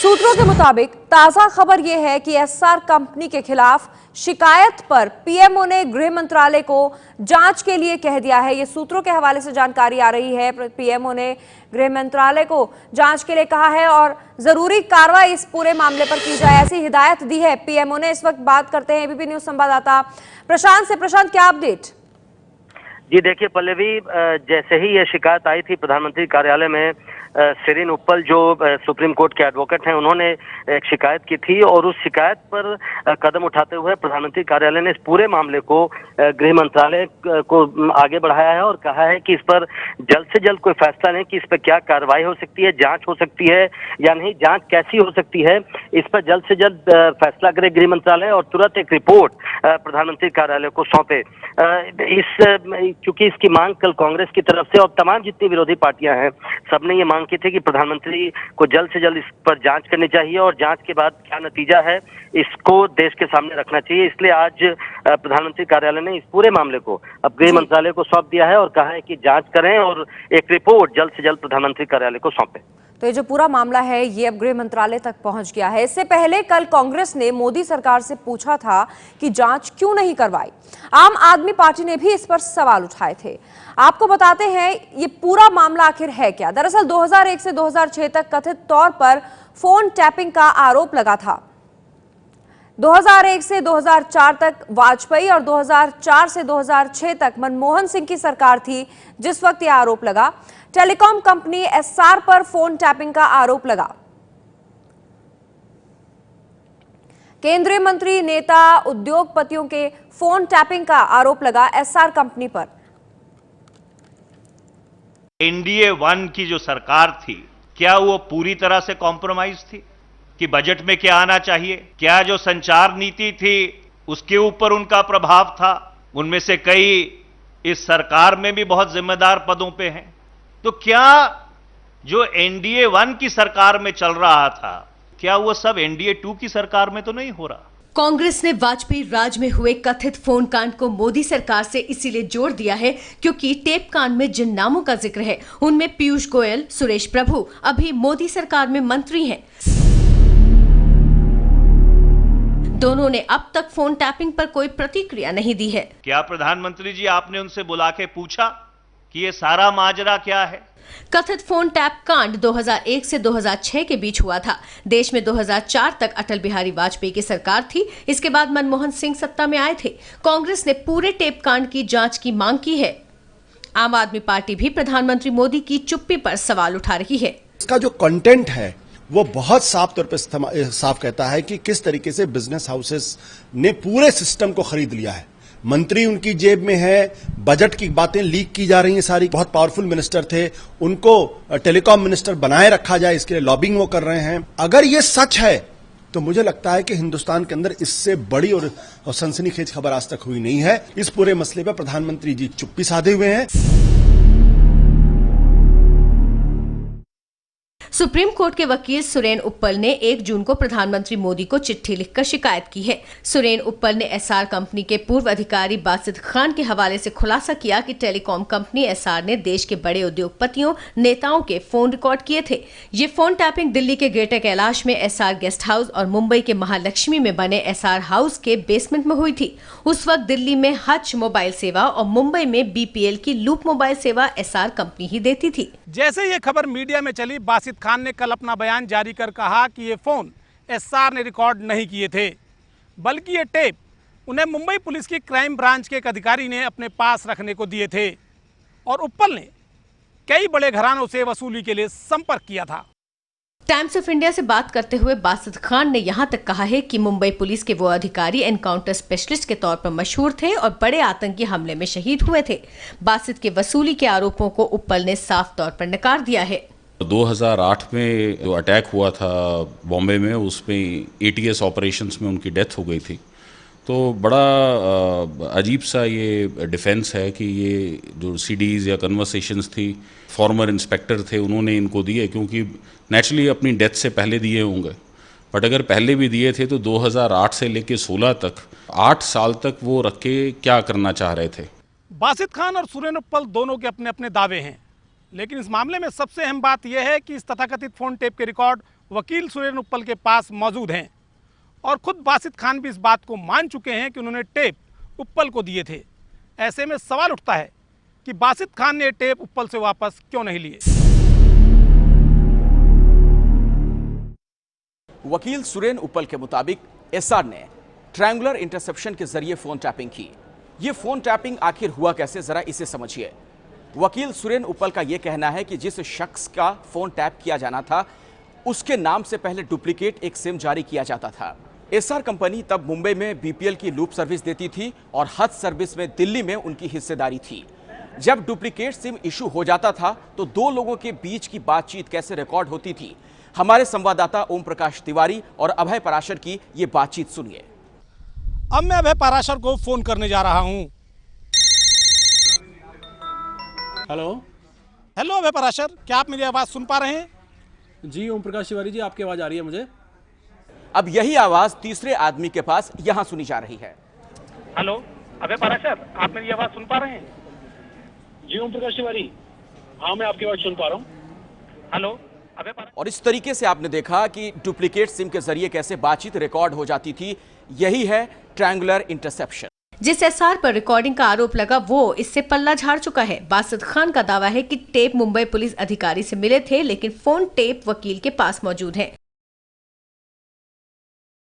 सूत्रों के मुताबिक ताजा खबर यह है कि एस्सार कंपनी के खिलाफ शिकायत पर पीएमओ ने गृह मंत्रालय को जांच के लिए कह दिया है। यह सूत्रों के हवाले से जानकारी आ रही है। पीएमओ ने गृह मंत्रालय को जांच के लिए कहा है और जरूरी कार्रवाई इस पूरे मामले पर की जाए, ऐसी हिदायत दी है पीएमओ ने। इस वक्त बात करते हैं एबीपी न्यूज संवाददाता प्रशांत से। प्रशांत, क्या अपडेट? जी देखिए पल्लवी, जैसे ही ये शिकायत आई थी प्रधानमंत्री कार्यालय में, शिरीन उप्पल जो सुप्रीम कोर्ट के एडवोकेट हैं, उन्होंने एक शिकायत की थी और उस शिकायत पर कदम उठाते हुए प्रधानमंत्री कार्यालय ने इस पूरे मामले को गृह मंत्रालय को आगे बढ़ाया है और कहा है कि इस पर जल्द से जल्द कोई फैसला लें कि इस पर क्या कार्रवाई हो सकती है, जांच हो सकती है या नहीं, जांच कैसी हो सकती है, इस पर जल्द से जल्द फैसला करे गृह मंत्रालय और तुरंत एक रिपोर्ट प्रधानमंत्री कार्यालय को सौंपे। क्योंकि इसकी मांग कल कांग्रेस की तरफ से और तमाम जितनी विरोधी पार्टियां हैं, सबने ये मांग की थी कि प्रधानमंत्री को जल्द से जल्द इस पर जांच करनी चाहिए और जांच के बाद क्या नतीजा है इसको देश के सामने रखना चाहिए। इसलिए आज प्रधानमंत्री कार्यालय ने इस पूरे मामले को अब गृह मंत्रालय को सौंप दिया है और कहा है कि जांच करें और एक रिपोर्ट जल्द से जल्द प्रधानमंत्री कार्यालय को सौंपे। तो ये जो पूरा मामला है ये अब गृह मंत्रालय तक पहुंच गया है। इससे पहले कल कांग्रेस ने मोदी सरकार से पूछा था कि जांच क्यों नहीं करवाई। आम आदमी पार्टी ने भी इस पर सवाल उठाए थे। आपको बताते हैं ये पूरा मामला आखिर है क्या। दरअसल 2001 से 2006 तक कथित तौर पर फोन टैपिंग का आरोप लगा था। 2001 से 2004 तक वाजपेयी और 2004 से 2006 तक मनमोहन सिंह की सरकार थी जिस वक्त यह आरोप लगा। टेलीकॉम कंपनी एस्सार पर फोन टैपिंग का आरोप लगा। केंद्रीय मंत्री, नेता, उद्योगपतियों के फोन टैपिंग का आरोप लगा एस्सार कंपनी पर। एनडीए 1 की जो सरकार थी, क्या वो पूरी तरह से कॉम्प्रोमाइज थी कि बजट में क्या आना चाहिए? क्या जो संचार नीति थी उसके ऊपर उनका प्रभाव था? उनमें से कई इस सरकार में भी बहुत जिम्मेदार पदों पे हैं। तो क्या जो एनडीए 1 की सरकार में चल रहा था, क्या वो सब एनडीए 2 की सरकार में तो नहीं हो रहा? कांग्रेस ने वाजपेयी राज में हुए कथित फोन कांड को मोदी सरकार से इसीलिए जोड़ दिया है क्योंकि टेप कांड में जिन नामों का जिक्र है उनमें पीयूष गोयल, सुरेश प्रभु अभी मोदी सरकार में मंत्री हैं। दोनों ने अब तक फोन टैपिंग पर कोई प्रतिक्रिया नहीं दी है। क्या प्रधानमंत्री जी आपने उनसे बुला के पूछा कि ये सारा माजरा क्या है? कथित फोन टैप कांड 2001 से 2006 के बीच हुआ था। देश में 2004 तक अटल बिहारी वाजपेयी की सरकार थी। इसके बाद मनमोहन सिंह सत्ता में आए थे। कांग्रेस ने पूरे टेप कांड की जांच की मांग की है। आम आदमी पार्टी भी प्रधानमंत्री मोदी की चुप्पी पर सवाल उठा रही है। इसका जो कंटेंट है वो बहुत साफ तौर पर साफ कहता है कि किस तरीके से बिजनेस हाउसेस ने पूरे सिस्टम को खरीद लिया है। मंत्री उनकी जेब में है, बजट की बातें लीक की जा रही हैं सारी। बहुत पावरफुल मिनिस्टर थे, उनको टेलीकॉम मिनिस्टर बनाए रखा जाए इसके लिए लॉबिंग वो कर रहे हैं। अगर ये सच है तो मुझे लगता है कि हिंदुस्तान के अंदर इससे बड़ी और सनसनीखेज खबर आज तक हुई नहीं है। इस पूरे मसले पर प्रधानमंत्री जी चुप्पी साधे हुए हैं। सुप्रीम कोर्ट के वकील सुरेन उप्पल ने 1 जून को प्रधानमंत्री मोदी को चिट्ठी लिखकर शिकायत की है। सुरेन उप्पल ने एस्सार कंपनी के पूर्व अधिकारी बासित खान के हवाले से खुलासा किया कि टेलीकॉम कंपनी एस्सार ने देश के बड़े उद्योगपतियों, नेताओं के फोन रिकॉर्ड किए थे। ये फोन टैपिंग दिल्ली के ग्रेटर कैलाश में एस्सार गेस्ट हाउस और मुंबई के महालक्ष्मी में बने एस्सार हाउस के बेसमेंट में हुई थी। उस वक्त दिल्ली में हच मोबाइल सेवा और मुंबई में बीपीएल की लूप मोबाइल सेवा एस्सार कंपनी ही देती थी। जैसे ये खबर मीडिया में चली, बासित खान ने कल अपना बयान जारी कर कहा कि ये फोन एस्सार ने रिकॉर्ड नहीं किए थे, बल्कि ये टेप उन्हें मुंबई पुलिस की क्राइम ब्रांच के एक अधिकारी ने अपने पास रखने को दिए थे और उप्पल ने कई बड़े घरानों से वसूली के लिए संपर्क किया था। टाइम्स ऑफ इंडिया से बात करते हुए बासित खान ने यहां तक कहा है कि मुंबई पुलिस के वो अधिकारी एनकाउंटर स्पेशलिस्ट के तौर पर मशहूर थे और बड़े आतंकी हमले में शहीद हुए थे। बासित के वसूली के आरोपों को उप्पल ने साफ तौर पर नकार दिया है। 2008 में जो अटैक हुआ था बॉम्बे में, उसमें एटीएस ऑपरेशंस में उनकी डेथ हो गई थी। तो बड़ा अजीब सा ये डिफेंस है कि ये जो सीडीज़ या कन्वर्सेशंस थी, फॉर्मर इंस्पेक्टर थे उन्होंने इनको दिए, क्योंकि नेचुरली अपनी डेथ से पहले दिए होंगे। बट अगर पहले भी दिए थे तो 2008 से लेके 16 तक 8 साल तक वो रख के क्या करना चाह रहे थे? बासित खान और सुरेन उप्पल दोनों के अपने अपने दावे हैं। लेकिन इस मामले में सबसे अहम बात यह है कि इस तथाकथित फोन टेप के रिकॉर्ड वकील सुरेन उप्पल के पास मौजूद हैं और खुद बासित खान भी इस बात को मान चुके हैं कि उन्होंने टेप उप्पल को दिए थे। ऐसे में सवाल उठता है कि बासित खान ने टेप उप्पल से वापस क्यों नहीं लिए। वकील सुरेन उप्पल के मुताबिक एसआर ने ट्रायंगुलर इंटरसेप्शन के जरिए फोन टैपिंग की। ये फोन टैपिंग आखिर हुआ कैसे, जरा इसे समझिए। वकील सुरेन उप्पल का यह कहना है कि जिस शख्स का फोन टैप किया जाना था उसके नाम से पहले डुप्लीकेट एक सिम जारी किया जाता था। एसआर कंपनी तब मुंबई में बीपीएल की लूप सर्विस देती थी और हज सर्विस में दिल्ली में उनकी हिस्सेदारी थी। जब डुप्लीकेट सिम इशू हो जाता था तो दो लोगों के बीच की बातचीत कैसे रिकॉर्ड होती थी, हमारे संवाददाता ओम प्रकाश तिवारी और अभय पराशर की ये बातचीत सुनिए। अब मैं अभय पराशर को फोन करने जा रहा हूं। हेलो हेलो अभय पराशर, क्या आप मेरी आवाज सुन पा रहे हैं? जी ओम प्रकाश तिवारी जी, आपकी आवाज आ रही है मुझे। अब यही आवाज तीसरे आदमी के पास यहां सुनी जा रही है। हेलो अभय पराशर, आप मेरी आवाज सुन पा रहे हैं? जी ओम प्रकाश तिवारी, हाँ मैं आपकी आवाज सुन पा रहा हूँ। हेलो अभय और इस तरीके से आपने देखा कि डुप्लीकेट सिम के जरिए कैसे बातचीत रिकॉर्ड हो जाती थी। यही है ट्रायंगुलर इंटरसेप्शन। जिस एसआर पर रिकॉर्डिंग का आरोप लगा वो इससे पल्ला झाड़ चुका है। बासित खान का दावा है कि टेप मुंबई पुलिस अधिकारी से मिले थे, लेकिन फोन टेप वकील के पास मौजूद है।